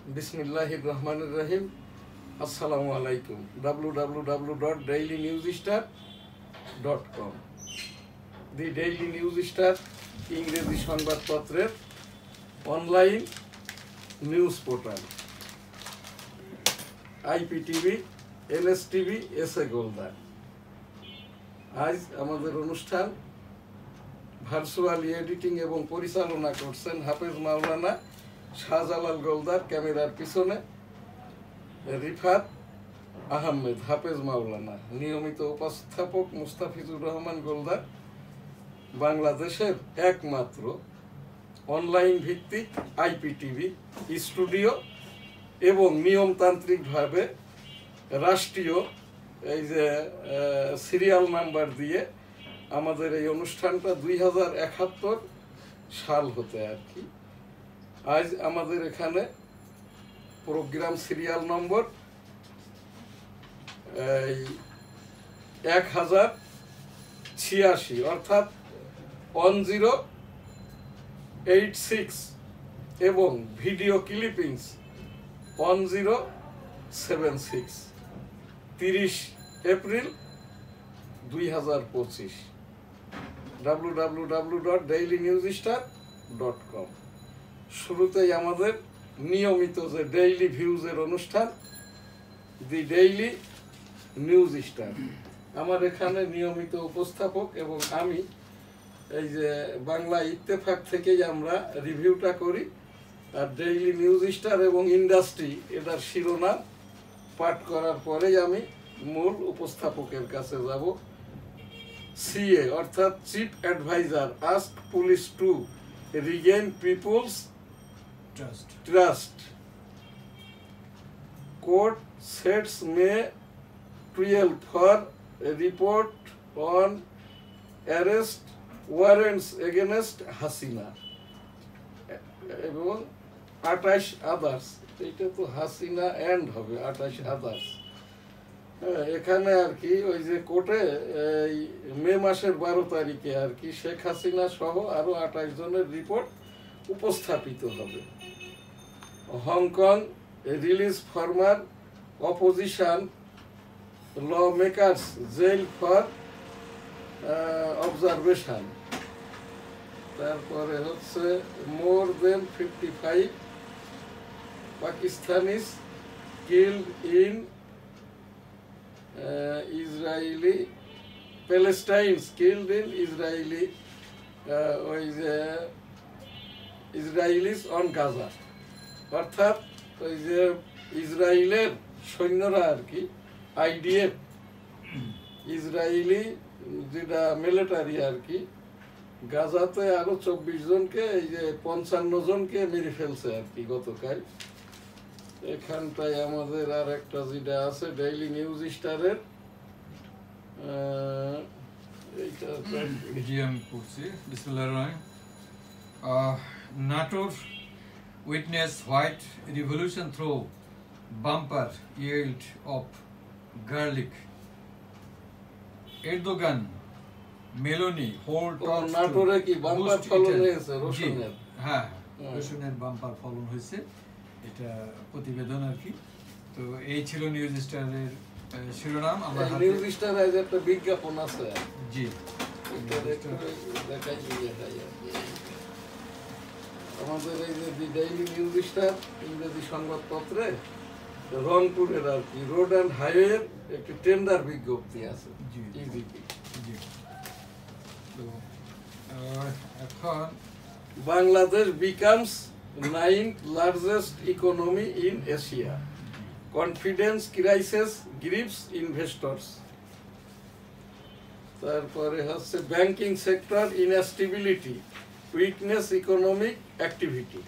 बिस्मिल्लाहिर रहमानिर रहीम। अस्सलामु आलैकुम। www.dailynewsstar.com the daily news star ইংরেজি সংবাদপত্রের online news portal. IPTV, NSTV, SA Goldar. আজ আমাদের অনুষ্ঠান ভার্চুয়ালি এডিটিং এবং পরিচালনা করছেন হাফেজ মাওলানা শাহজালাল গোলদার। ক্যামেরার পিছনে রিফাত আহমেদ হাফেজ মাওলানা। নিয়মিত উপস্থাপক মুস্তাফিজুর রহমান গোলদার। বাংলাদেশের একমাত্র অনলাইন ভিত্তিক আইপিটিভি স্টুডিও এবং নিয়মতান্ত্রিকভাবে রাষ্ট্রীয় এই যে সিরিয়াল নাম্বার দিয়ে আমাদের এই অনুষ্ঠানটা 2071 সাল হতে আর কি। আজ আমাদের এখানে প্রোগ্রাম সিরিয়াল নম্বর 1086 অর্থাৎ 1086 এবং ভিডিও ক্লিপিংস 1076। 30 এপ্রিল 2025। www.dailynewsstar.com। শুরুতেই আমাদের নিয়মিত যে ডেইলি ভিউজের অনুষ্ঠান দি ডেইলি নিউজ স্টার। আমার এখানে নিয়মিত উপস্থাপক এবং আমি এই যে বাংলা ইত্তেফাক থেকেই আমরা রিভিউটা করি। আর ডেইলি নিউজ স্টার এবং ইন্ডাস্ট্রি এটার শিরোনাম পাঠ করার পরেই আমি মূল উপস্থাপকের কাছে যাব। সিএ অর্থাৎ chief adviser ask police to regain people's trust. Court sets May 12 for a report on arrest warrants against Hasina এবং 28 আদার্স। এটা তো হাসিনা এন্ড হবে 28 আদার্স। এখানে আর কি ওই যে কোর্টে এই মে মাসের 12 তারিখে আর কি শেখ হাসিনা সহ আরো 28 জনের রিপোর্ট উপস্থাপিত হবে। Hong Kong release former opposition law makers jail for observation. তারপরে হচ্ছে more than 55 Pakistanis killed in Israeli Palestines killed in Israeli ওই যে ইসরায়েলিস অন গাজা। অর্থাৎ ওই যে ইসরায়েলের সৈন্যরা আর কি আইডিএফ ইসরায়েলি যেটা মিলিটারি আর কি গাজাতে আরো 24 জনকে এই যে 55 জনকে মেরে ফেলছে আর কি গতকাল। এখানটায় আমাদের আর একটা যেটা আছে ডেইলি নিউজ স্টারের এইটা আমি পড়ছি। বিসমিল্লাহির রহমানির রহিম। Natore witness white revolution through bumper yield of garlic. Erdogan, Meloni hold talks to নাটোরে কি বাম্পার ফলন হয়েছে রসুনের? হ্যাঁ, রসুনের বাম্পার ফলন হয়েছে, এটা প্রতিবেদন আর কি। তো এই ছিল নিউজ স্টারের শিরোনাম। আমরা নিউজ স্টার আজ একটা বিজ্ঞাপন আছে। জি, দেখাই দিয়ে আমাদের এই যে দি ডেইলি নিউজ স্টার ইংরেজি সংবাদপত্রে রংপুরের আর কি রোড অ্যান্ড হাইওয়ের একটি টেন্ডার বিজ্ঞপ্তি আছে। এখন Bangladesh becomes 9th largest economy in Asia. Confidence crisis grips investors. তারপরে হচ্ছে banking sector instability weakness economic activity.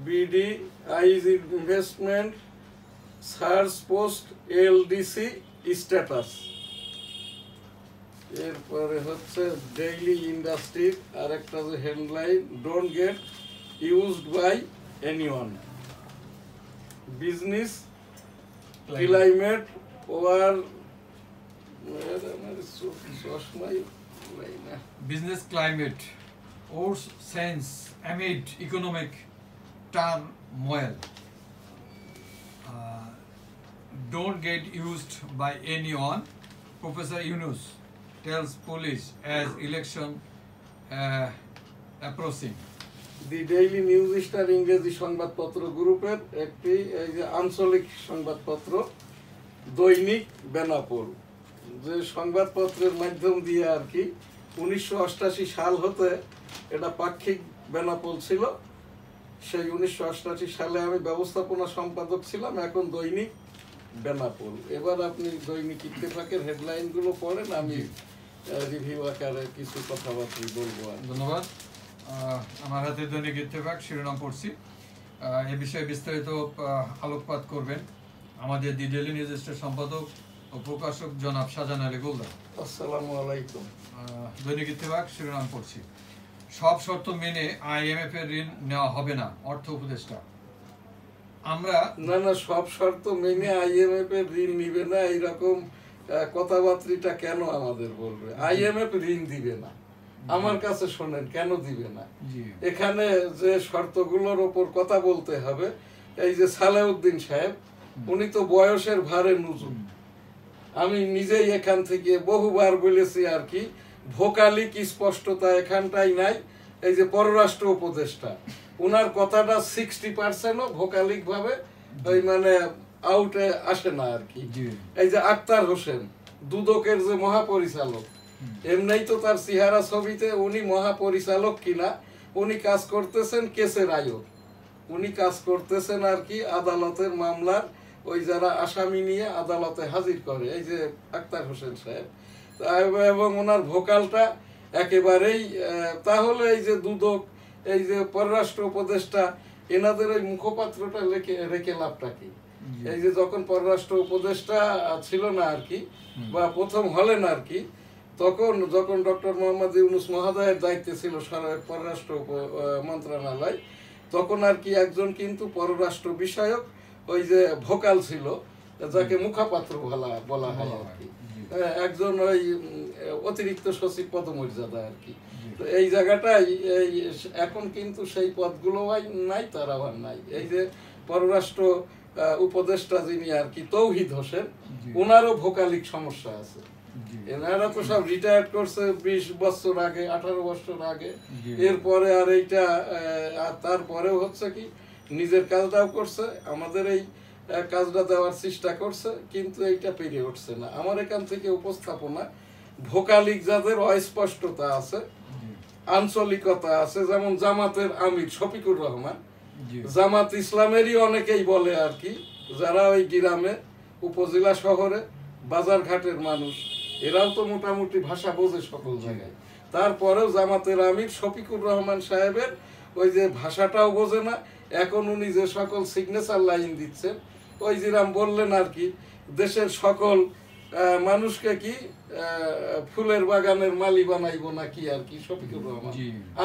BDI's investment search post LDC status. এরপরে হচ্ছে ডেইলি ইন্ডাস্ট্রির আর একটা যে headline don't get used by anyone. Business climate war business climate or sense amid economic turmoil. Don't get used by anyone. Professor Yunus tells police as election approaching. The daily news star ইংরেজি সংবাদপত্র গ্রুপের একটি এই যে আঞ্চলিক সংবাদপত্র দৈনিক বেনাপোল, যে সংবাদপত্রের মাধ্যম দিয়ে আর কি 1988 সাল হতে এটা পাক্ষিক বেনাপোল ছিল। সেই 1988 সালে আমি ব্যবস্থাপনা সম্পাদক ছিলাম, এখন দৈনিক বেনাপোল। এবার আপনি দৈনিক ইত্তেফাকের হেডলাইনগুলো পড়েন, আমি রিভিউ আকারে কিছু কথাবার্তা বলবো। ধন্যবাদ। আমার হাতে দৈনিক ইত্তেফাক, শিরোনাম পড়ছি। এ বিষয়ে বিস্তারিত আলোকপাত করবেন আমাদের দি ডেইলি নিউজ স্টার সম্পাদক ও প্রকাশক জনাব শাহজাহান আলী গোলদার। আসসালামু আলাইকুম। দৈনিক ইত্তেফাক, শিরোনাম পড়ছি। সব শর্ত মেনে IMF এর ঋণ নেওয়া হবে না, অর্থ উপদেষ্টা। আমরা না সব শর্ত মেনে IMF এর ঋণ নিবে না, এইরকম কথাবার্তা কেন আমাদের বলবে? IMF ঋণ দিবে না, আমার কাছে শোনেন কেন দিবে না। এখানে যে শর্তগুলোর ওপর কথা বলতে হবে, এই যে সালেউদ্দিন সাহেব, উনি তো বয়সের ভারে নুজুম। আমি নিজেই এখান থেকে বহুবার বলেছি আর কি, ভোকালিক স্পষ্টতা এখানটাই নাই। এই যে পররাষ্ট্র উপদেষ্টা, উনার কথাটা 60%ও ভোকালিক ভাবে ওই মানে আউটে আসে না আর কি। এই যে আক্তার হোসেন, দুদকের যে মহাপরিচালক, এমনিই তো তার চেহারা ছবিতে উনি মহাপরিচালক কিনা, উনি কাজ করতেছেন কেসের আয়োগ, উনি কাজ করতেছেন আর কি আদালতের মামলার ওই যারা আসামি নিয়ে আদালতে হাজির করে, এই যে আক্তার হোসেন সাহেব, এবং ওনার ভোকালটা একেবারেই। তাহলে এই যে দুদক, এই যে পররাষ্ট্র উপদেষ্টা, এনাদের ওই মুখপাত্রটা রেখে লাভটা কি? এই যে যখন পররাষ্ট্র উপদেষ্টা ছিল না আর কি, বা প্রথম হলেন আর কি, তখন যখন ডক্টর মোহাম্মদ ইউনূস মহোদয়ের দায়িত্বে ছিল পররাষ্ট্র মন্ত্রণালয়, তখন আর কি একজন কিন্তু পররাষ্ট্র বিষয়ক ওই যে ভোকাল ছিল, যাকে মুখপাত্র বলা হয় আর কি, একজন ওই অতিরিক্ত সচিব পদমর্যাদা আর কি। তো এই জায়গাটাই এই এখন কিন্তু সেই পদগুলো নাই, তারাও আর নাই। এই যে পররাষ্ট্র উপদেষ্টা যিনি আর কি তৌহিদ হোসেন, ওনারও ভোকালিক সমস্যা আছে। এনারা তো সব রিটায়ার্ড করছে 20 বছর আগে, 18 বছর আগে। এরপরে আর এইটা, তারপরেও হচ্ছে কি নিজের কাজটাও করছে, আমাদের এই কাজটা দেওয়ার চেষ্টা করছে, কিন্তু এইটা পেরিয়ে উঠছে না। আমার এখান থেকে উপস্থাপনা ভোকালিক যাদের অস্পষ্টতা আছে, আঞ্চলিকতা আছে, যেমন জামাতের আমির শফিকুর রহমান, জামাত ইসলামেরই অনেকেই বলে আর কি, যারা ওই গ্রামে উপজেলা শহরে বাজার ঘাটের মানুষ, এরাও তো মোটামুটি ভাষা বোঝে সকল জায়গায়। তারপরেও জামাতের আমির শফিকুর রহমান সাহেবের ওই যে ভাষাটাও বোঝে না। এখন উনি যে সকল সিগনেচার লাইন দিচ্ছেন, ওই যেরাম বললেন আর কি, দেশের সকল মানুষকে কি ফুলের বাগানের মালি বানাইবো নাকি আর কি, শফিকুর রহমান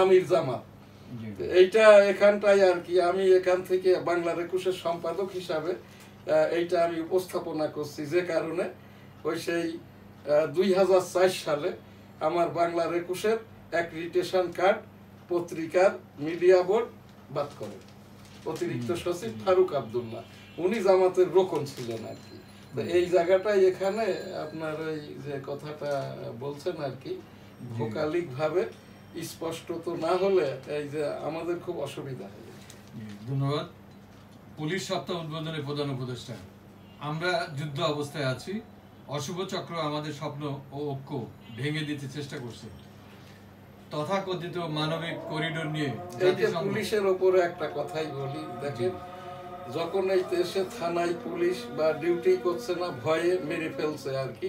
আমির জামাত। এইটা এখানটাই আর কি, আমি এখান থেকে বাংলার একুশের সম্পাদক হিসাবে এইটা আমি উপস্থাপনা করছি, যে কারণে ওই সেই 2004 সালে আমার বাংলার একুশের অ্যাক্রিডিটেশন কার্ড পত্রিকার মিডিয়া বোর্ড বাদ করে অতিরিক্ত সচিব ফারুক আব্দুল্লাহ, উনি জামাতের রোকন ছিলেন আর কি। তো এই জায়গাটাই এখানে আপনার ওই যে কথাটা বলছেন আর কি, ভোকালিক ভাবে স্পষ্ট তো না হলে এই যে আমাদের খুব অসুবিধা হয়। ধন্যবাদ। পুলিশ সপ্তাহ উদ্বোধনে প্রধান উপদেষ্টা, আমরা যুদ্ধ অবস্থায় আছি, অশুভ চক্র আমাদের স্বপ্ন ও ঐক্য ভেঙে দিতে চেষ্টা করছে। তথাকথিত মানবিক করিডোর নিয়ে পুলিশের ওপরে একটা কথাই বলি, দেখেন যখন এই দেশে থানায় পুলিশ বা ডিউটি করছে না, ভয়ে মেরে ফেলছে আর কি,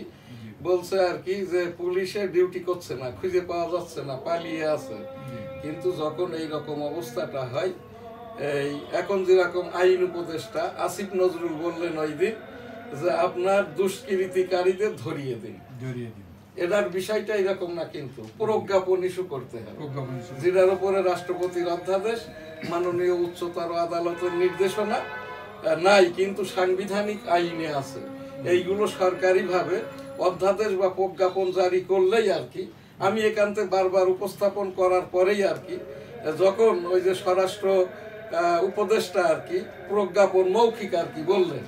বলছে আর কি যে পুলিশে ডিউটি করছে না, খুঁজে পাওয়া যাচ্ছে না, পালিয়ে আছে। কিন্তু যখন এই রকম অবস্থাটা হয়, এই এখন যেরকম আইন উপদেষ্টা আসিফ নজরুল বললেন ওই দিন যে আপনার দুষ্কৃতিকারীদের ধরিয়ে দিন, এটার বিষয়টা এরকম না, কিন্তু প্রজ্ঞাপন ইস্যু করতে হবে, যেটার উপরে রাষ্ট্রপতির অধ্যাদেশ, মাননীয় উচ্চতর আদালতের নির্দেশনা নাই, কিন্তু সাংবিধানিক আইনে আছে। এইগুলো সরকারিভাবে অধ্যাদেশ বা প্রজ্ঞাপন জারি করলেই আর কি, আমি এখান থেকে বারবার উপস্থাপন করার পরেই আর কি, যখন ওই যে স্বরাষ্ট্র উপদেষ্টা আর কি প্রজ্ঞাপন মৌখিক আর কি বললেন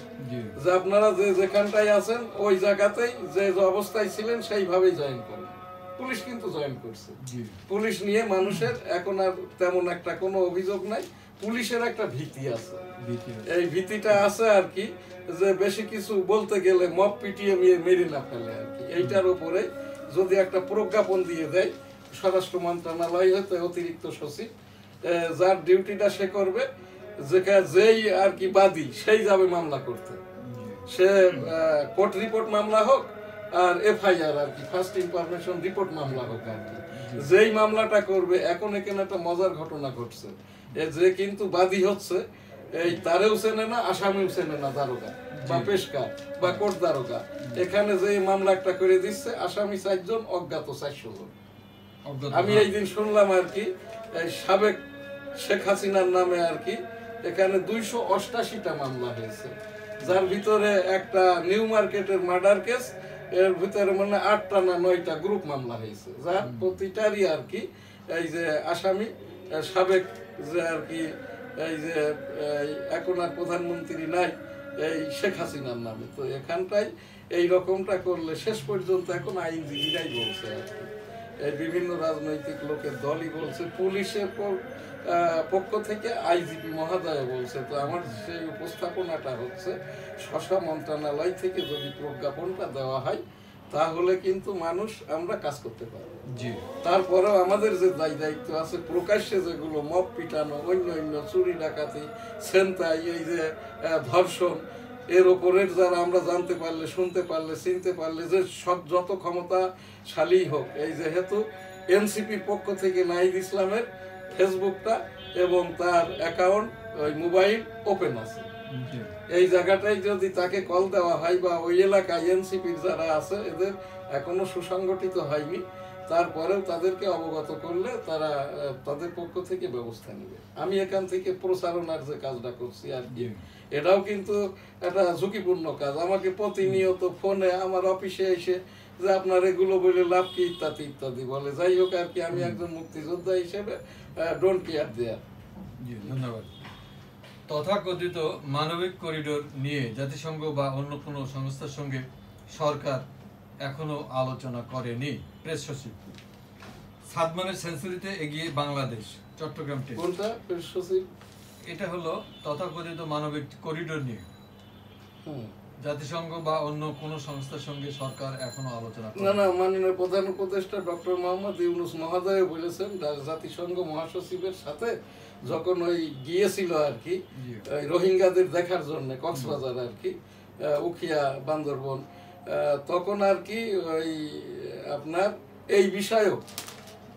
যে আপনারা যে যেখানটায় আছেন ওই জায়গাতেই যে অবস্থায় ছিলেন সেইভাবেই জয়েন করেন। পুলিশ কিন্তু জয়েন করছে। পুলিশ নিয়ে মানুষের এখন আর তেমন একটা কোনো অভিযোগ নাই। পুলিশের একটা ভীতি আছে, এই ভীতিটা আছে আর কি, যে বেশি কিছু বলতে গেলে মব পিটিয়ে মেরে না ফেলে আর কি। এইটার উপরে যদি একটা প্রজ্ঞাপন দিয়ে দেয় স্বরাষ্ট্র মন্ত্রণালয় হতে অতিরিক্ত সচিব, যার ডিউটিটা সে করবে, যেই আর কি বাদী সেই যাবে মামলা করতে, সে কোর্ট রিপোর্ট মামলা হোক আর এফআইআর আর কি ফার্স্ট ইনফরমেশন রিপোর্ট মামলা হোক আর কি, যেই মামলাটা করবে। এখন এখানে একটা মজার ঘটনা ঘটছে, যে কিন্তু বাদী হচ্ছে এই তারেও চেনে না, আসামিও চেনে না, দারোগা বা পেশকার বা কোর্ট দারোগা। এখানে যে মামলা একটা করে দিচ্ছে, আসামি 4 জন, অজ্ঞাত 400 জন। আমি এই দিন শুনলাম আর কি সাবেক শেখ হাসিনার নামে আর কি এখানে 288টা মামলা হয়েছে, যার ভিতরে একটা নিউ মার্কেটের মার্ডার কেস, এর ভিতরে মানে 8টা না 9টা গ্রুপ মামলা হয়েছে, যার প্রতিটারই আর কি এই যে আসামি সাবেক যে আর কি এই যে এখন আর প্রধানমন্ত্রী নাই এই শেখ হাসিনার নামে। তো এখানটায় এই রকমটা করলে শেষ পর্যন্ত এখন আইনজীবীরাই বলছে আর কি, এই বিভিন্ন রাজনৈতিক লোকের দলই বলছে, পুলিশের পক্ষ থেকে আইজিপি মহোদয় বলছে। তো আমার সেই উপস্থাপনাটা হচ্ছে স্বশা মন্ত্রণালয় থেকে যদি প্রজ্ঞাপনটা দেওয়া হয় তাহলে কিন্তু মানুষ আমরা কাজ করতে পারবো। তারপরেও আমাদের যে দায়িত্ব আছে প্রকাশ্যে যেগুলো মব পিটানো, অন্য চুরি ডাকাতি, ছিনতাই, এই যে ধর্ষণ, এর ওপরের যারা আমরা জানতে পারলে, শুনতে পারলে, চিনতে পারলে যে সব যত ক্ষমতাশালী হোক, এই যেহেতু এনসিপির পক্ষ থেকে নাহিদ ইসলামের ফেসবুকটা এবং তার অ্যাকাউন্ট ওই মোবাইল ওপেন আছে, এই জায়গাটায় যদি তাকে কল দেওয়া হয় বা ওই এলাকায় এনসিপির যারা আছে এদের এখনো সুসংগঠিত হয়নি, তারপরেও তাদেরকে অবগত করলে তারা তাদের পক্ষ থেকে ব্যবস্থা নেবে। আমি এখান থেকে প্রচারণার যে কাজটা করছি আর কি, এটাও কিন্তু একটা ঝুঁকিপূর্ণ কাজ। আমাকে প্রতিনিয়ত ফোনে আমার অফিসে এসে যে আপনার এগুলো বলে লাভ কি ইত্যাদি ইত্যাদি বলে। যাই হোক আর কি, আমি একজন মুক্তিযোদ্ধা হিসেবে ডোন্ট কেয়ার দেয়ার। ধন্যবাদ। তথাকথিত মানবিক করিডোর নিয়ে জাতিসংঘ বা অন্য কোনো সংস্থার সঙ্গে সরকার এখনো আলোচনা করেনি। প্রেস সচিব সাদমানের সেঞ্চুরিতে এগিয়ে বাংলাদেশ, চট্টগ্রাম টেস্ট। কোনটা প্রেস সচিব? এটা হলো তথাকথিত মানবিক করিডোর নিয়ে জাতিসংঘ বা অন্য কোন সংস্থার সঙ্গে সরকার এখনো আলোচনা না, মাননীয় প্রধান উপদেষ্টা ডক্টর মোহাম্মদ ইউনূস মহোদয় বলেছেন জাতিসংঘ মহাসচিবের সাথে যখন ওই গিয়েছিল আর কি রোহিঙ্গাদের দেখার জন্য কক্সবাজার আর কি উখিয়া বান্দরবন, তখন আর কি ওই আপনার এই বিষয়ক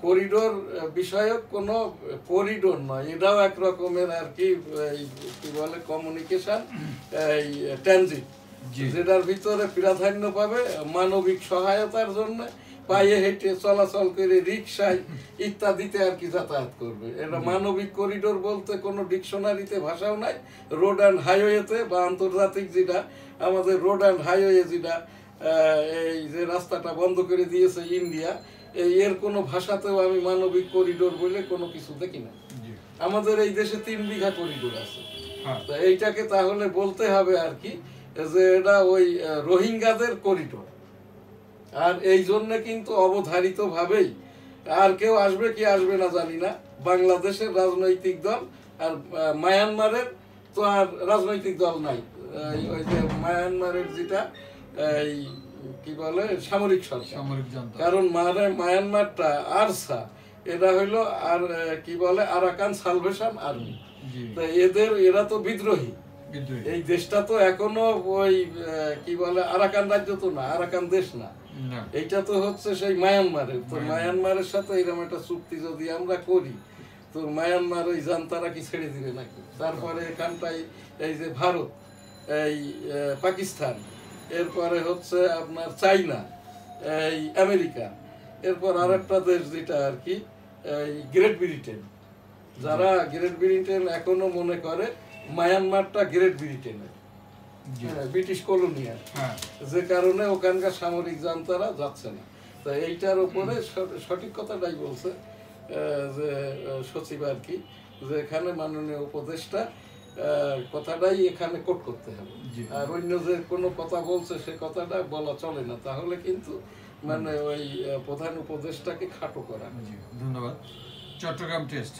করিডোর বিষয়ক কোনো করিডোর নয়, এটাও এক রকমের আর কি কি বলে কমিউনিকেশন এই ট্রানজিট, যেটার ভিতরে প্রাধান্য পাবে মানবিক সহায়তার জন্য পায়ে হেঁটে চলাচল করে রিক্সায় ইত্যাদিতে আর কি যাতায়াত করবে। এটা মানবিক করিডোর বলতে কোনো ডিকশনারিতে ভাষাও নাই। রোড অ্যান্ড হাইওয়েতে বা আন্তর্জাতিক যেটা আমাদের রোড অ্যান্ড হাইওয়ে যেটা এই যে রাস্তাটা বন্ধ করে দিয়েছে ইন্ডিয়া, এর কোনো ভাষাতেও আমি মানবিক করিডোর বলে কোনো কিছু দেখি না। আমাদের এই দেশে 3 বিঘা করিডোর আছে, তো এইটাকে তাহলে বলতে হবে আর কি যে এটা ওই রোহিঙ্গাদের করিডোর। আর এই জন্য কিন্তু অবধারিত ভাবেই আর কেউ আসবে কি আসবে না জানি না, বাংলাদেশের রাজনৈতিক দল আর মায়ানমারের তো আর রাজনৈতিক দল নাই, ওই যে মায়ানমারের যেটা এই কি বলে সামরিক সরকার, কারণ মায়ানমারটা আরসা, এটা হইলো আর কি বলে আরাকান সালভেশন আর্মি, তো এরা তো বিদ্রোহী। এই দেশটা তো এখনো ওই কি বলে আরাকান রাজ্য তো না, আরাকান দেশ না, এইটা তো হচ্ছে সেই মায়ানমারের। তো মায়ানমারের সাথে এরকম একটা চুক্তি যদি আমরা করি তো মায়ানমার ওই জানতারা কি ছেড়ে দিবে নাকি? তারপরে এখানটাই এই যে ভারত, এই পাকিস্তান, এরপরে হচ্ছে আপনার চাইনা, এই আমেরিকা, এরপর আর একটা দেশ যেটা আর কি এই গ্রেট ব্রিটেন, যারা গ্রেট ব্রিটেন এখনো মনে করে মায়ানমারটা গ্রেট ব্রিটেনের ব্রিটিশ কলোনিয়াল, যে কারণে ওখানকার সামরিক জান্তারা যাচ্ছে না। তো এইটার উপরে সঠিক কথাটাই বলছে যে সচিব আর কি, যে এখানে মাননীয় উপদেষ্টা কথাটাই এখানে কোট করতে হবে, আর অন্য যে কোনো কথা বলছে সে কথাটা বলা চলে না, তাহলে কিন্তু মানে ওই প্রধান উপদেষ্টাকে খাটো করা। ধন্যবাদ। চট্টগ্রাম টেস্ট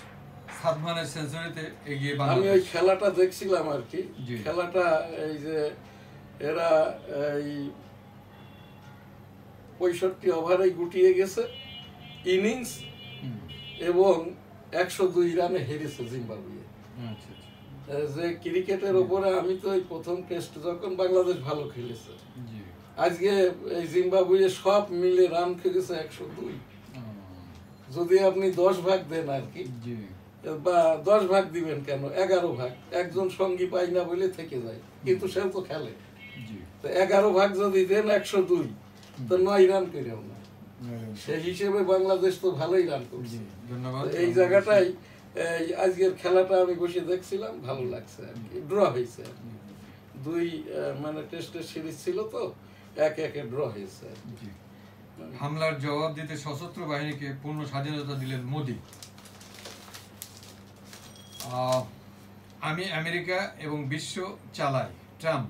সাদমানের সেঞ্চুরিতে এগিয়ে আমি বাংলাদেশ। ওই খেলাটা দেখছিলাম আর কি, খেলাটা এই যে এরা এই 65 ওভারেই গুটিয়ে গেছে ইনিংস এবং 102 রানে হেরেছে জিম্বাবুয়ে। যে ক্রিকেটের উপরে আমি তো এই প্রথম টেস্ট যখন বাংলাদেশ ভালো খেলেছে, আজকে এই জিম্বাবুয়ে সব মিলে রান খেলেছে 102। যদি আপনি 10 ভাগ দেন আর কি, বা 10 ভাগ দিবেন কেন, 11 ভাগ, একজন সঙ্গী পাই না বলে থেকে যায়, কিন্তু সেও তো খেলে। তো 11 ভাগ যদি দেন 102, তো 9 রান করেও না, সেই হিসেবে বাংলাদেশ তো ভালোই রান করছে। এই জায়গাটাই আজকের খেলাটা আমি বসে দেখছিলাম, ভালো লাগছে আর কি। ড্র হয়েছে, 2 মানে টেস্টের সিরিজ ছিল তো, 1-1 ড্র হয়েছে। হামলার জবাব দিতে সশস্ত্র বাহিনীকে পূর্ণ স্বাধীনতা দিলেন মোদি। আমি আমেরিকা এবং বিশ্ব চালাই ট্রাম্প।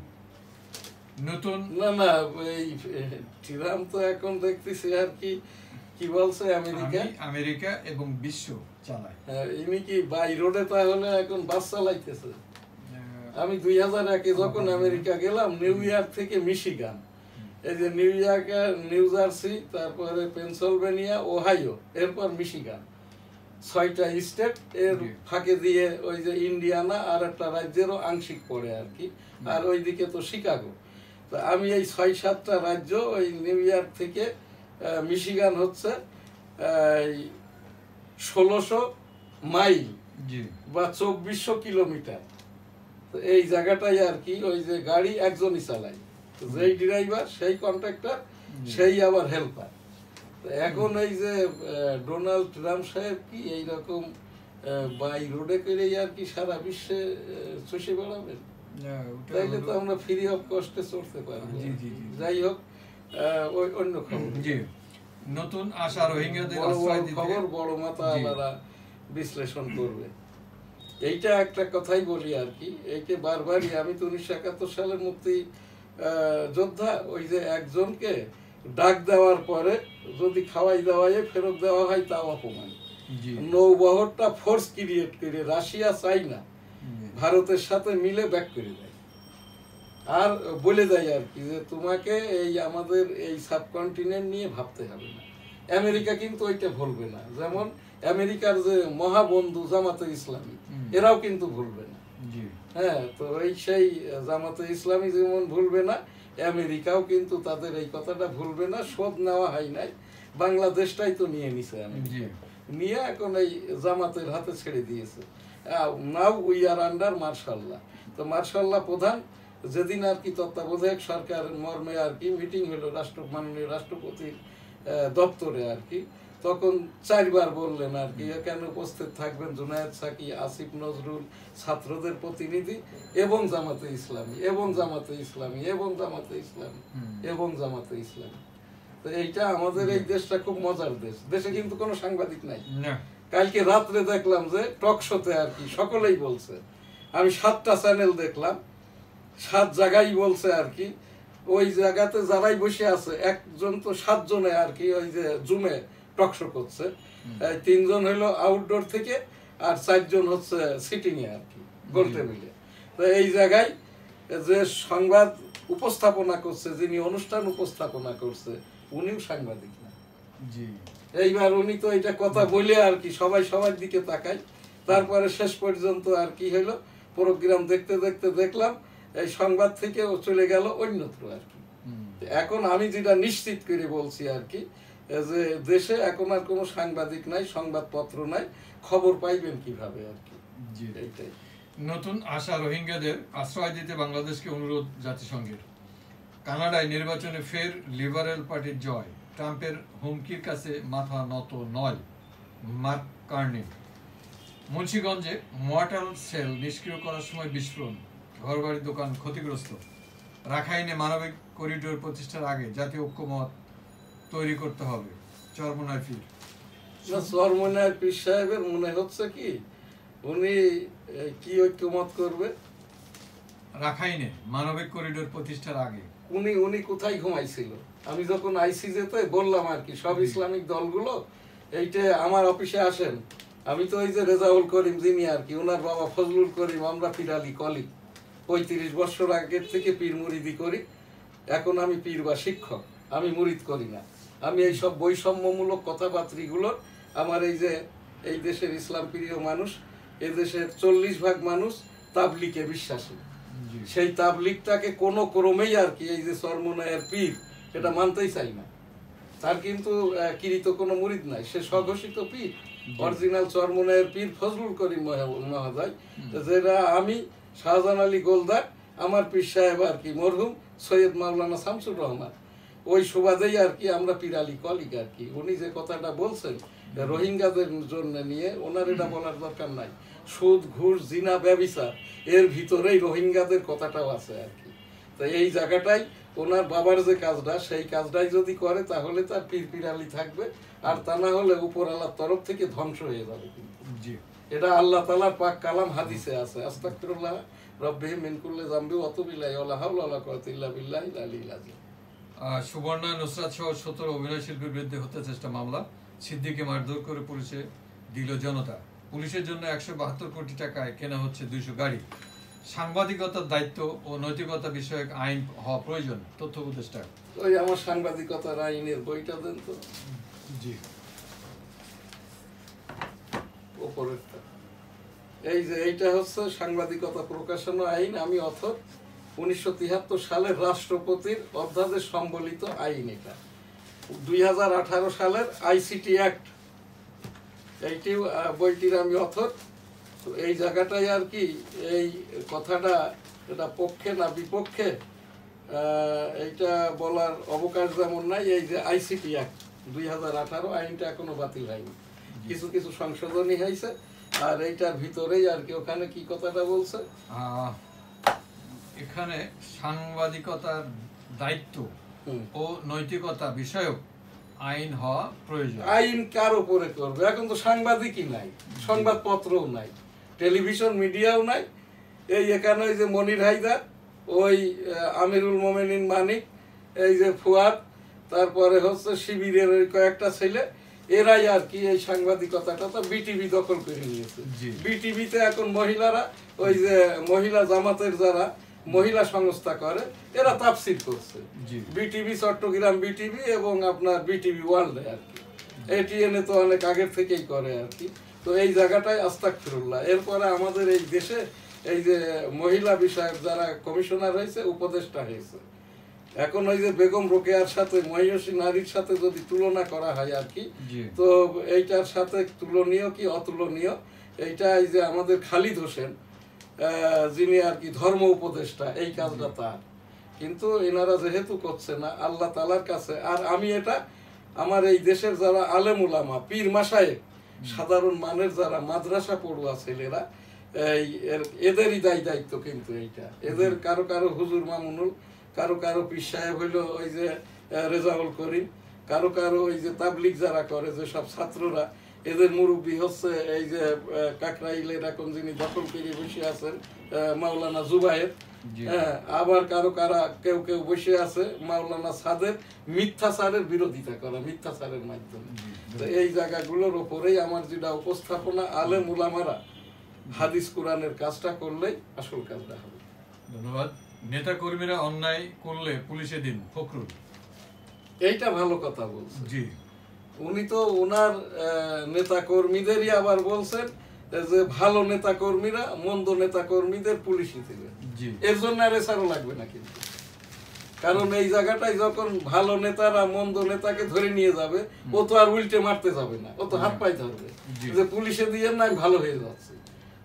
নতুন না এই ট্রাম্প তো এখন দেখতেছি আর কি কি বলছে, আমেরিকা এবং বিশ্ব চালায়। ইনি কি বাই রোডে তাহলে এখন বাস চালাইতেছে। আমি 2001-এ যখন আমেরিকা গেলাম, নিউ ইয়র্ক থেকে মিশিগান, এই যে নিউ ইয়র্ক, নিউ জার্সি, তারপরে পেনসিলভেনিয়া, ওহাইও, এরপর মিশিগান, 6টা স্টেট, এর ফাঁকে দিয়ে ওই যে ইন্ডিয়ানা আর একটা রাজ্যেরও আংশিক পড়ে আর কি, আর ওইদিকে তো শিকাগো। তো আমি এই 6-7টা রাজ্য, ওই নিউ ইয়র্ক থেকে মিশিগান হচ্ছে 1600 মাইল বা 2400 কিলোমিটার। তো এই জায়গাটাই আর কি, ওই যে গাড়ি একজনই চালায়, যেই ড্রাইভার সেই কন্ট্রাক্টর, সেই আবার হেল্পার। এখন এই যে ডোনাল্ড ট্রাম্প সাহেব কি এইরকম বাই রোডে করে আর কি সারা বিশ্বে চষে বেড়াবেন? তাইলে তো আমরা ফ্রি অফ কস্টে চড়তে পারবো। যাই হোক, ওই অন্য খবর। নতুন আশা রোহিঙ্গাদের খবর বড় মাথা আলাদা বিশ্লেষণ করবে। এইটা একটা কথাই বলি আর কি, এইটা বারবারই। আমি তো 1971 সালের মুক্তি যোদ্ধা, ওই যে একজনকে ডাক দেওয়ার পরে যদি খাওয়াই দাওয়াই ফেরত দেওয়া হয় তাও অপমান। নৌবহরটা ফোর্স ক্রিয়েট করে রাশিয়া, চাইনা, ভারতের সাথে মিলে ব্যাক করে দেয়, আর বলে দেয় আর কি যে তোমাকে এই আমাদের এই সাবকন্টিনেন্ট নিয়ে ভাবতে হবে না। আমেরিকা কিন্তু ওইটা ভুলবে না, যেমন আমেরিকার যে মহাবন্ধু জামাতে ইসলামী, এরাও কিন্তু ভুলবে না। হ্যাঁ, তো এই সেই জামাতে ইসলামী যেমন ভুলবে না, আমেরিকাও কিন্তু তাদের এই কথাটা ভুলবে না। শোধ নেওয়া হয় নাই, বাংলাদেশটাই তো নিয়ে নিছে নিয়ে এখন এই জামাতের হাতে ছেড়ে দিয়েছে। নাও উই আর আন্ডার মার্শাল্লাহ। তো মার্শাল্লাহ প্রধান যেদিন আর কি তত্ত্বাবধায়ক সরকার মর্মে আর কি মিটিং হলো মাননীয় রাষ্ট্রপতির দপ্তরে আর কি, তখন 4 বার বললেন আর কি, এখানে উপস্থিত থাকবেন জুনায়েদ সাকি, আসিফ নজরুল, ছাত্রদের প্রতিনিধি, এবং জামাতে ইসলামী, এবং জামাতে ইসলামী, এবং জামাতে ইসলামী, এবং জামাতে ইসলামী। তো এইটা আমাদের এই দেশটা খুব মজার দেশ, দেশে কিন্তু কোনো সাংবাদিক নাই। কালকে রাত্রে দেখলাম যে টক শোতে আর কি সকলেই বলছে, আমি 7টা চ্যানেল দেখলাম, 7 জায়গায় বলছে আর কি, ওই জায়গাতে যারাই বসে আছে, একজন তো 7 জনে আর কি ওই যে জুমে টক শো করছে, 3 জন হলো আউটডোর থেকে, আর 4 জন হচ্ছে সিটিং এ আর কি, গোল টেবিলে। তো এই জায়গায় যে সংবাদ উপস্থাপনা করছে, যিনি অনুষ্ঠান উপস্থাপনা করছে, উনিও সাংবাদিক না। এইবার উনি তো এটা কথা বলে আর কি সবাই সবার দিকে তাকায়। তারপরে শেষ পর্যন্ত আর কি হলো, প্রোগ্রাম দেখতে দেখতে দেখলাম এই সংবাদ থেকে চলে গেল অন্যত্র আর কি। এখন আমি যেটা নিশ্চিত করে বলছি আর কি, যে দেশে এখন আর কোনো সাংবাদিক নাই, সংবাদপত্র নাই, খবর পাইবেন কিভাবে আর কি। এইটাই। নতুন আশা রোহিঙ্গাদের আশ্রয় দিতে বাংলাদেশকে অনুরোধ জাতিসংঘের। কানাডায় নির্বাচনে ফের লিবারেল পার্টির জয়, ট্রাম্পের হুমকির কাছে মাথা নত নয় মার্ক কার্নি। মুন্সিগঞ্জে মর্টাল সেল নিষ্ক্রিয় করার সময় বিস্ফোরণ, ঘরবাড়ি দোকান ক্ষতিগ্রস্ত। রাখাইনে মানবিক করিডোর প্রতিষ্ঠার আগে জাতীয় ঐক্যমত তৈরি করতে হবে, চরমোনাই পীর। চরমোনাই পীর সাহেবের মনে হচ্ছে কি উনি কি ঐক্যমত করবে? রাখাইনে মানবিক করিডোর প্রতিষ্ঠার আগে উনি কোথায় ঘুমাইছিল? আমি যখন আইসিজেতে বললাম আর কি সব ইসলামিক দলগুলো এইটা আমার অফিসে আসেন। আমি তো ওই যে রেজাউল করিম যিনি আর কি, ওনার বাবা ফজলুল করিম, আমরা পিরালি কলিগ, 35 বছর আগের থেকে পীর মুরিদি করি। এখন আমি পীর বা শিক্ষক, আমি মুরিদ করি না। আমি এই সব বৈষম্যমূলক কথাবার্তাগুলোর, আমার এই দেশের ইসলাম প্রিয় মানুষ, এদেশের 40% মানুষ তাবলিগে বিশ্বাসী। সেই তাবলিগটাকে কোনো ক্রমেই আর কি এই যে চরমনায়ের পীর এটা মানতেই চাই না। তার কিন্তু কিরিত কোনো মুরিদ নাই, সে স্বঘোষিত পীর, অরিজিনাল চরমনায়ের পীর ফজলুল করিম মহোদয়, যেটা আমি শাহজাহান আলী গোলদার, আমার পীর সাহেব আর কি মরহুম সৈয়দ মাওলানা শামসুর রহমান, ওই সুবাদেই আর কি আমরা পিরালি কলিগ আর কি। উনি যে কথাটা বলছেন রোহিঙ্গাদের জন্য নিয়ে, ওনার এটা বলার দরকার নাই। সুদ, ঘুষ, জিনা, ব্যভিচার, এর ভিতরেই রোহিঙ্গাদের কথাটাও আছে আর কি। তো এই জায়গাটাই ওনার বাবার যে কাজটা, সেই কাজটাই যদি করে তাহলে তার পীর পিরালি থাকবে, আর তা না হলে উপর আল্লাহর তরফ থেকে ধ্বংস হয়ে যাবে। কিন্তু এটা আল্লাহ তাআলার পাক কালাম হাদিসে আছে, আস্তাগফিরুল্লাহ রব্বিহি মিন কুল্লি যামবি ওয়া আতুবু ইলাইহি ওয়া লা হাওলা ওয়া লা কুওয়াতা ইল্লা বিল্লাহিল আলিয়্যিল আযীম। সুবর্ণা নুসরাত সহ 17 অভিনয় শিল্পীর বিরুদ্ধে হত্যা চেষ্টা মামলা, সিদ্দিককে মারধর করে পুলিশে দিল জনতা। পুলিশের জন্য 172 কোটি টাকায় কেনা হচ্ছে 200 গাড়ি। সাংবাদিকতার দায়িত্ব ও নৈতিকতা বিষয়ক আইন হওয়া প্রয়োজন, তথ্য উপদেষ্টা। ওই আমার সাংবাদিকতার আইনের বইটা দেন তো। জি, উপরেরটা এই যে এইটা হচ্ছে সাংবাদিকতা প্রকাশনা আইন। আমি 1973 সালের রাষ্ট্রপতির অধ্যাদেশ সম্বলিত আইন। এটা 2018 সালের আইসিটি অ্যাক্ট, এইটি বইটির আমি অথর। তো এই জায়গাটাই আর কি এই কথাটা, এটা পক্ষে না বিপক্ষে এইটা বলার অবকাশ যেমন নাই। এই যে আইসিটি অ্যাক্ট 2018 আইনটা এখনো বাতিল হয়নি, কিছু কিছু সংশোধনী হয়েছে। আর এইটার ভিতরেই আর কি ওখানে কি কথাটা বলছে, এখানে সাংবাদিকতার দায়িত্ব ও নৈতিকতা বিষয়ক আইন হওয়া প্রয়োজন। আইন কার উপরে করবে? এখন তো সাংবাদিকই নাই, সংবাদপত্রও নাই, টেলিভিশন মিডিয়াও নাই। এই এখানে ওই যে মনির হায়দার, ওই আমিরুল মোমেনিন মানিক, এই যে ফুয়াদ, তারপরে হচ্ছে শিবিরের ওই কয়েকটা ছেলে, এরাই আর কি এই সাংবাদিকতাটা তো বিটিভি দখল করে নিয়েছে। বিটিভিতে এখন মহিলারা, ওই যে মহিলা জামাতের যারা মহিলা সংস্থা করে, এরা তাফসীর করছে। বিটিভি চট্টগ্রাম বিটিভি এবং আপনার বিটিভি ওয়ার্ল্ডে আর কি, এটিএন তো অনেক আগের থেকেই করে আর কি। তো এই জায়গাটাই আস্তাগফিরুল্লাহ। এরপরে আমাদের এই দেশে এই যে মহিলা বিষয়ক যারা কমিশনার হয়েছে, উপদেষ্টা হয়েছে, এখন ওই যে বেগম রোকেয়ার সাথে মহিষী নারীর সাথে যদি তুলনা করা হয় আর কি, তো এইটার সাথে তুলনীয় কি অতুলনীয়, এইটা এই যে আমাদের খালিদ হোসেন যিনি আর কি ধর্ম উপদেষ্টা, এই কাজটা তার। কিন্তু এনারা যেহেতু করছে না আল্লাহ তাআলার কাছে, আর আমি এটা আমার এই দেশের যারা আলেম উলামা, পীর মাশায়েখ, সাধারণ মানের যারা মাদ্রাসা পড়ুয়া ছেলেরা, এদেরই দায়িত্ব। কিন্তু এইটা এদের কারো কারো হুজুর মামুনুল, কারো কারো পীর সাহেব হইলো ওই যে রেজাউল করিম, কারো কারো ওই যে তাবলিগ যারা করে যে সব ছাত্ররা, এদের মুরব্বী হচ্ছে এই যে কাকরাইলের এখন যিনি দখল করে বসে আছেন মাওলানা জুবায়ের। হ্যাঁ, আবার কেউ কেউ বসে আছে মাওলানা সাদের, মিথ্যাচারের বিরোধিতা করা, মিথ্যাচারের মাধ্যমে। তো এই জায়গাগুলোর উপরেই আমার যেটা উপস্থাপনা, আলেম উলামারা হাদিস কোরআনের কাজটা করলেই আসল কাজটা হবে। ধন্যবাদ। নেতা কর্মীরা অন্যায় করলে পুলিশে দিন, ফখরুল। এইটা ভালো কথা বলছে। জি, উনি তো ওনার নেতা কর্মীদেরই আবার বলছেন যে ভালো নেতা কর্মীরা মন্দ নেতা কর্মীদের পুলিশই দিবে। এর জন্য আর এছাড়াও লাগবে না কিন্তু, কারণ এই জায়গাটায় যখন ভালো নেতারা মন্দ নেতাকে ধরে নিয়ে যাবে, ও তো আর উল্টে মারতে যাবে না, ও তো হাত পাই ধরবে যে পুলিশে দিয়ে না ভালো হয়ে যাচ্ছে।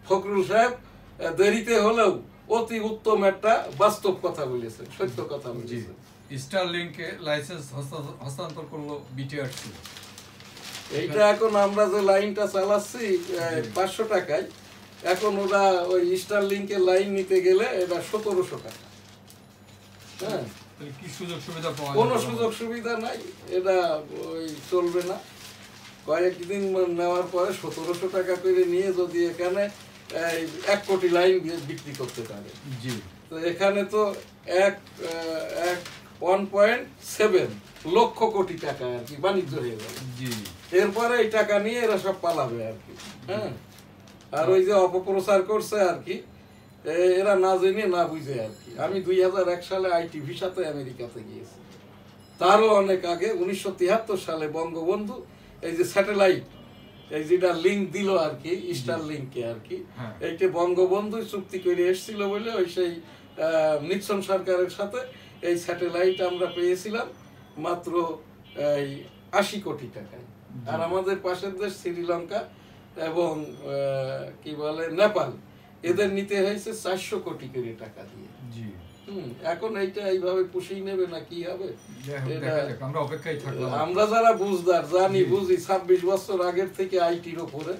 ফখরুল সাহেব দেরিতে হলেও অতি উত্তম একটা বাস্তব কথা বলেছেন, সত্য কথা বলেছেন। স্টারলিংকে লাইসেন্স হস্তান্তর করলো বিটিআরসি। এইটা এখন আমরা যে লাইনটা চালাচ্ছি 500 টাকায়, এখন ওরা ওই স্টারলিংকের লাইন নিতে গেলে এটা 1700 টাকা। হ্যাঁ, কি সুযোগ সুবিধা পাওয়া? কোনো সুযোগ সুবিধা নাই, এটা ওই চলবে না। কয়েকদিন নেওয়ার পরে 1700 টাকা করে নিয়ে যদি এখানে এই 1 কোটি লাইন দিয়ে বিক্রি করতে পারে। জি। তো এখানে তো 1.7 লক্ষ কোটি টাকা আর কি বাণিজ্য হয়ে যাবে। জি। এরপরে এই টাকা নিয়ে এরা সব পালাবে আর কি। হ্যাঁ, আর ওই যে অপপ্রচার করছে আর কি, এরা না জেনে না বুঝে আর কি। আমি 2001 সালে আইটি ভিসাতে আমেরিকাতে গিয়েছি। তারও অনেক আগে 1973 সালে বঙ্গবন্ধু এই যে স্যাটেলাইট এই যেটা লিঙ্ক দিল আর কি, স্টার লিঙ্কে আর কি, এইটা বঙ্গবন্ধু চুক্তি করে এসেছিল বলে ওই সেই নিক্সন সরকারের সাথে এই স্যাটেলাইট আমরা পেয়েছিলাম মাত্র এই 80 কোটি টাকায়। আর আমাদের পাশের দেশ শ্রীলঙ্কা এবং কি বলে নেপাল, এদের নিতে হয়েছে 400 কোটি করে টাকা দিয়ে। এখন এইটা এইভাবে পুষিয়ে নেবে না কি হবে, আমরা যারা বুঝদার জানি বুঝি। 26 বছর আগের থেকে আইটির উপরে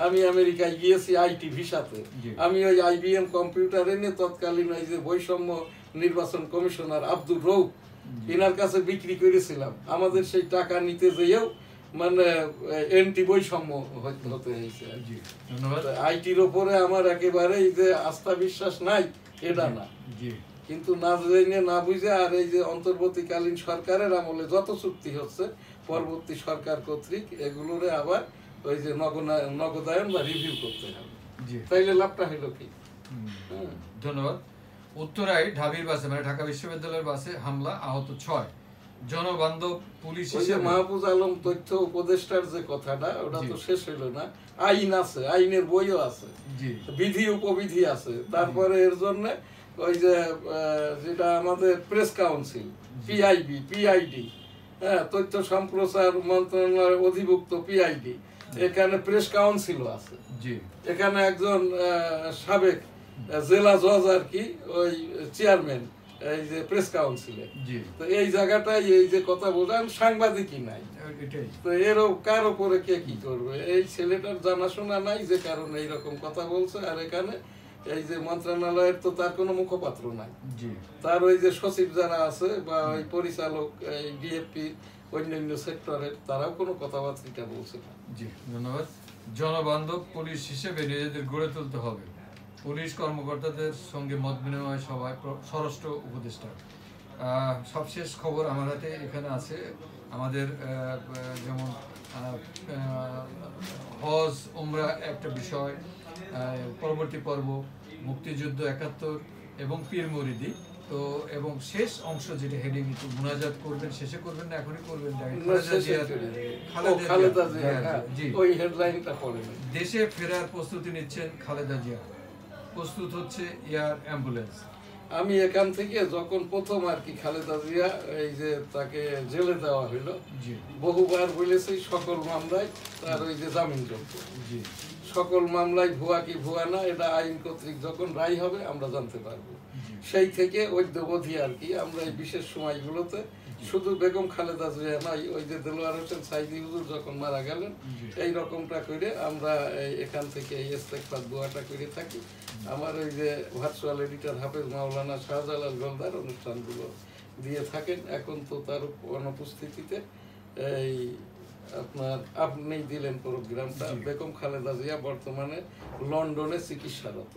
আমি আমেরিকায় গিয়েছি আইটি ভিসাতে। আমি ওই IBM কম্পিউটার এনে তৎকালীন ওই যে বৈষম্য নির্বাচন কমিশনার আব্দুর রৌফ এনার কাছে বিক্রি করেছিলাম। আমাদের সেই টাকা নিতে যেয়েও মানে এন্টি বৈষম্য হতে হয়েছে। আইটির উপরে আমার একেবারেই যে আস্থা বিশ্বাস নাই এটা না, কিন্তু না জেনে না বুঝে আর এই যে অন্তর্বর্তীকালীন সরকারের আমলে যত চুক্তি হচ্ছে পরবর্তী সরকার কর্তৃক এগুলোরে আবার ওই যে নগদায়ন বা রিভিউ করতে হবে, তাইলে লাভটা হলো কি। ধন্যবাদ। উত্তরায় ঢাবির বাসে মানে ঢাকা বিশ্ববিদ্যালয়ের বাসে হামলা, আহত 6। জনবান্ধব পুলিশ হিসেবে মাহফুজ আলম তথ্য উপদেষ্টার যে কথাটা ওটা তো শেষ হইল না। আইন আছে, আইনের বইও আছে, বিধি উপবিধি আছে। তারপরে এর জন্য ওই যে যেটা আমাদের প্রেস কাউন্সিল PID, হ্যাঁ, তথ্য সম্প্রচার মন্ত্রণালয়ের অধিভুক্ত PID, এখানে প্রেস কাউন্সিলও আছে। এখানে একজন সাবেক জেলা জজ আর কি ওই চেয়ারম্যান এই যে প্রেস কাউন্সিলে। তো এই জায়গাটাই এই যে কথা বললাম সাংবাদিকই নাই, তো এরও কার উপরে কে কি করবে? এই ছেলেটার জানাশোনা নাই যে কারণে এইরকম কথা বলছে। আর এখানে এই যে মন্ত্রণালয়ের তো তার কোনো মুখপাত্র নাই, তার ওই যে সচিব যারা আছে বা ওই পরিচালক এই DFP অন্যান্য সেক্টরের তারাও কোনো কথাবার্তা বলছে না। জি, ধন্যবাদ। জনবান্ধব পুলিশ হিসেবে নিজেদের গড়ে তুলতে হবে। পুলিশ কর্মকর্তাদের সঙ্গে মত বিনিময় সভায় স্বরাষ্ট্র উপদেষ্টা। সবশেষ খবর আমার হাতে এখানে আছে। আমাদের যেমন হজ উমরা একটা বিষয়, পরবর্তী পর্ব মুক্তিযুদ্ধ 71 এবং পীর মুরিদি। তো এবং শেষ অংশ যেটা হেডিং একটু মুনাজাত করবেন, শেষে করবেন না এখনই করবেন? দেশে ফেরার প্রস্তুতি নিচ্ছেন খালেদা জিয়া, প্রস্তুত হচ্ছে এয়ার অ্যাম্বুলেন্স। আমি এখান থেকে যখন প্রথম আর কি খালেদা জিয়া এই যে তাকে জেলে দেওয়া হইলো, বহুবার বলেছি সকল মামলায় তার ওই যে জামিনযোগ্য, সকল মামলায় ভুয়া কি ভুয়া না এটা আইন কর্তৃক যখন রায় হবে আমরা জানতে পারবো। সেই থেকে অদ্যাবধি আর কি আমরা এই বিশেষ সময়গুলোতে শুধু বেগম খালেদা জিয়া নাই, ওই যে দেলোয়ার হোসেন সাইদি হুজুর যখন মারা গেলেন এই রকমটা করে আমরা এখান থেকে এই ইস্তেগফার দোয়াটা করে থাকি। আমার ওই যে ভার্চুয়াল এডিটর হাফেজ মাওলানা শাহজালাল গোলদার অনুষ্ঠানগুলো দিয়ে থাকেন। এখন তো তার অনুপস্থিতিতে এই আপনার আপনি দিলেন প্রোগ্রামটা। বেগম খালেদা জিয়া বর্তমানে লন্ডনে চিকিৎসারত।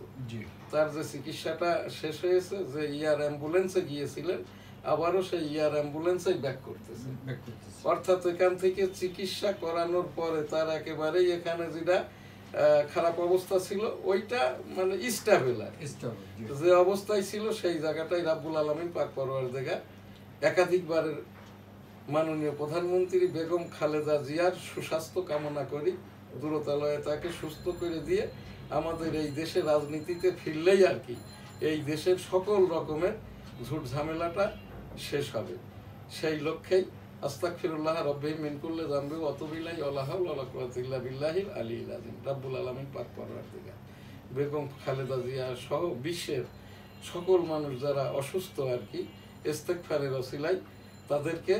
তার যে চিকিৎসাটা শেষ হয়েছে, যে এয়ার অ্যাম্বুলেন্সে গিয়েছিলেন আবারও সেই এয়ার অ্যাম্বুলেন্সে ব্যাক করতেছে। অর্থাৎ এখান থেকে চিকিৎসা করানোর পরে তার একেবারেই এখানে যেটা খারাপ অবস্থা ছিল ওইটা মানে স্টেবল, যে অবস্থায় ছিল সেই জায়গাটাই রাব্বুল আলামিন পাক পরওয়ারদিগার একাধিকবারের মাননীয় প্রধানমন্ত্রী বেগম খালেদা জিয়ার সুস্বাস্থ্য কামনা করি, দ্রুতালয়ে তাকে সুস্থ করে দিয়ে আমাদের এই দেশের রাজনীতিতে ফিরলেই আর কি এই দেশের সকল রকমের ঝুট ঝামেলাটা শেষ হবে। সেই লক্ষ্যেই আস্তাগফিরুল্লাহ রব্বি মিন কুল্লি যামবি ওয়া আতুবু ইলাইহি ওয়া লা হাওলা ওয়া লা কুওয়াতা ইল্লা বিল্লাহিল আলিয়্যিল আযীম। রাব্বুল আলামিন পাক পরওয়ারদিগার বেগম খালেদা জিয়া সহ বিশ্বের সকল মানুষ যারা অসুস্থ আর কি ইস্তেগফারের ওসিলায় তাদেরকে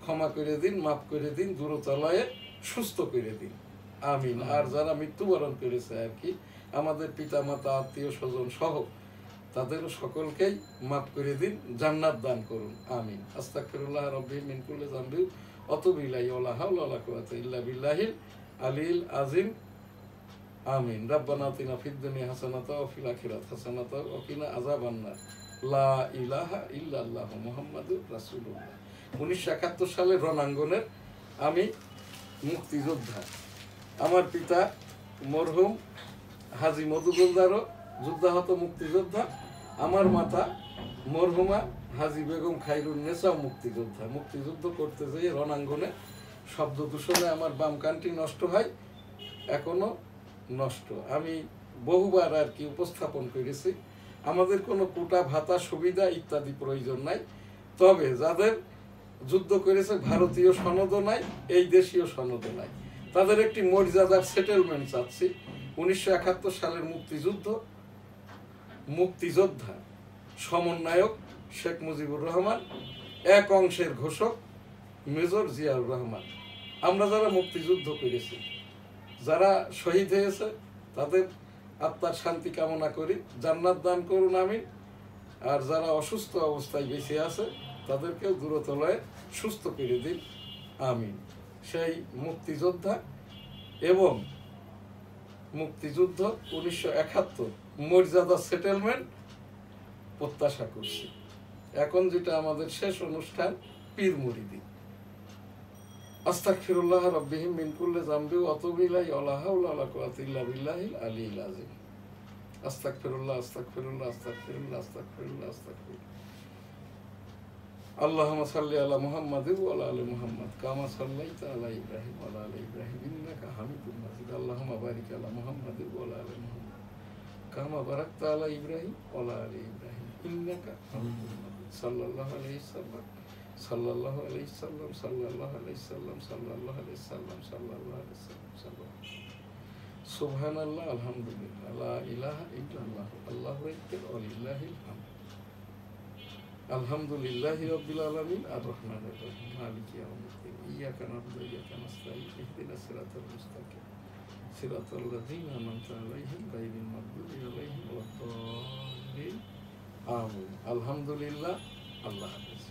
ক্ষমা করে দিন, মাফ করে দিন, দ্রুতালয়ে সুস্থ করে দিন, আমিন। আর যারা মৃত্যুবরণ করেছে আর কি আমাদের পিতা মাতা আত্মীয় স্বজন সহ তাদের সকলকেই মাফ করে দিন, জান্নাত দান করুন, আমিন। আস্তাগফিরুল্লাহ রব্বি মিন কুল্লি যামবি ওয়া আতুবু ইলাইহি ওয়া লা হাওলা ওয়া লা কুওয়াতা ইল্লা বিল্লাহিল আলিয়্যিল আযীম। আমিন। রাব্বানা আতিনা ফিদ দুনিয়া হাসানাতাও ওয়া ফিল আখিরাতি হাসানাতাও ওয়া কিনা আযাবান্নার। লা ইলাহা ইল্লাল্লাহু মুহাম্মাদুর রাসূলুল্লাহ। 1971 সালের রণাঙ্গনের আমি মুক্তিযোদ্ধা। আমার পিতা মরহুম হাজী মধুগুলদারও যুদ্ধাহত মুক্তিযোদ্ধা। আমার মাতা মরহুমা হাজী বেগম খায়রুন্নেসাও মুক্তিযোদ্ধা। মুক্তিযুদ্ধ করতে যেয়ে রণাঙ্গনে শব্দ দূষণে আমার বাম কানটি নষ্ট হয়, এখনো নষ্ট। আমি বহুবার আর কি উপস্থাপন করেছি, আমাদের কোনো কোটা ভাতা সুবিধা ইত্যাদি প্রয়োজন নাই। তবে যাদের যুদ্ধ করেছে ভারতীয় সনদও নাই, এই দেশীয় সনদও নাই, তাদের একটি মর্যাদার সেটেলমেন্ট চাচ্ছি। 1971 সালের মুক্তিযোদ্ধা সমন্বয়ক শেখ মুজিবুর রহমান, এক অংশের ঘোষক মেজর জিয়াউর রহমান। আমরা যারা মুক্তিযুদ্ধ করেছি, যারা শহীদ হয়েছে, তাদের আত্মার শান্তি কামনা করি, জান্নাত দান করুন আমিন। আর যারা অসুস্থ অবস্থায় বেঁচে আছে, তাদেরকেও দূরতলয়ে সুস্থ করে দিন আমিন। সেই মুক্তিযোদ্ধা এবং মুক্তিযুদ্ধ 1971 মর্যাদা সেটেলমেন্ট প্রত্যাশা করছি। এখন যেটা আমাদের শেষ অনুষ্ঠান, পীর মুরিদি। আস্তাগফিরুল্লাহ রাব্বিহিম মিন কুল্লি যামবি ওয়া আতুবু ইলাইহি ওয়া লা হাওলা ওয়া লা কুওয়াতা ইল্লা বিল্লাহিল আলিয়্যিল আযীম। আস্তাগফিরুল্লাহ আস্তাগফিরুল্লাহ আস্তাগফিরুল্লাহ আস্তাগফিরুল্লাহ আস্তাগফিরুল্লাহ। আল্লাহুম্মা সাল্লি আলা মুহাম্মাদিন ওয়া আলা আলি মুহাম্মাদ কামা সাল্লাইতা আলা ইব্রাহিম ওয়া আলা আলি ইব্রাহিম ইন্নাকা হামিদুম মাজিদ। আল্লাহুম্মা বারিক আলা মুহাম্মাদিন ওয়া আলা আলি মুহাম্মাদ কামা বারাকতা আলা ইব্রাহিম ওয়া আলা আলি ইব্রাহিম ইন্নাকা হামিদুম মাজিদ। সাল্লাল্লাহু আলাইহি সাল্লাম সাল্লাল্লাহু আলাইহি সাল্লাম সাল্লাল্লাহু আলাইহি সাল্লাম সাল্লাল্লাহু আলাইহি সাল্লাম সাল্লাল্লাহু আলাইহি সাল্লাম সাল্লাল্লাহু। সুবহানাল্লাহ, আলহামদুলিল্লাহ, লা ইলাহা ইল্লাল্লাহ, আল্লাহু আকবার, ওয়া লিল্লাহিল হামদ। আলহামদুলিল্লাহি রাব্বিল আলামিন, আর রহমানির রহিম, মালিকি ইয়াউমিদ্দিন, ইয়্যাকা না'বুদু ওয়া ইয়্যাকা নাস্তাঈন, ইহদিনাস সিরাতাল মুস্তাকিম, সিরাতাল লাযীনা আন'আমতা আলাইহিম গায়রিল মাগদুবি আলাইহিম ওয়া লাদ-দাল্লিন। আমিন। আলহামদুলিল্লাহ। আল্লাহ হাফেজ।